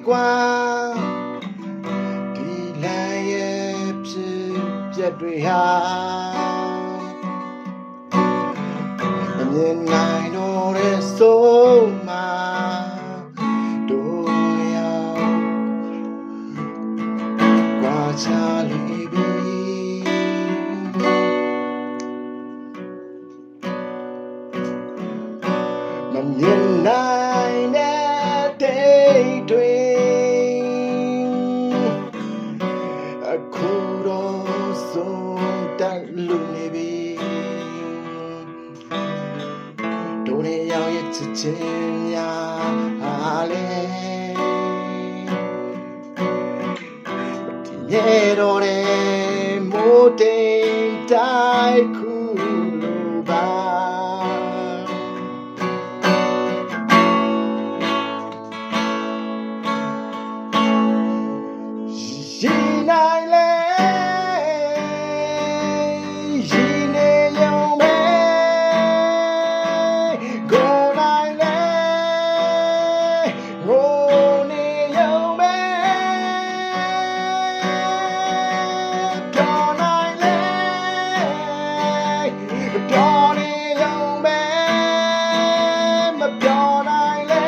กว่าဒီလမ်းရဲ့ဖြစ်ပျက်တွေဟာမမြင်နိုင်တော့တဲ့ဆုံးမှာတို့ရောက်ကြွားချလိပြီမမြင်နိုင်တဲ့တိတ်တွေအခုတော့ဆုံးတက်လူနေပြီတို့နေရောက်ရဲ့ချစ်ချင်းများဟာလေဒီနေ့တော့တဲ့မိုးတိမ်တိုက်ခုလိုပါရှိနိုင်လေရှိနေရုံပဲကိုနိုင်လေကိုနေရုံပဲပြောနိုင်လေပြောနေရုံပဲမပြောနိုင်လေ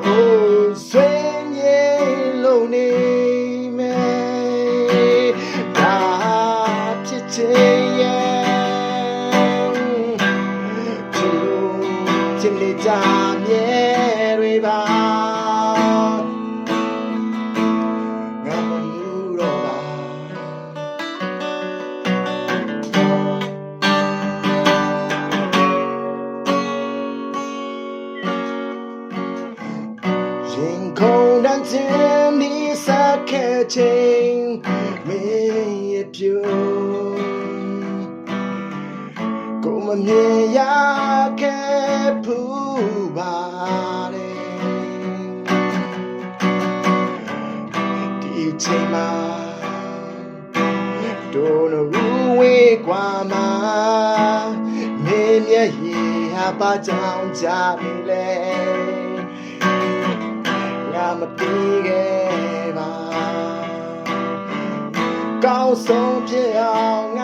အိုးဆွေလုံးနေမယ်ဒါဖြစ်ချင်ရဲ့သူချစ်နေကြမြဲတွေပါငါမမှုတော့ပါရင်ခုန်တန်းခြင်းဒီစားခဲ့ခြင်းမင်းရဲ့ပြိုကိုမမြင်ရခဲ့ဘူးပါတယ်ဒီချိန်မှာတို့နရူဝေးกว่าမှာမင်းမျက်ရည်ဟာပါကြောင်ကြနေလေမပြေခဲ့ပါကောင်းဆုံးဖြစ်အောင်င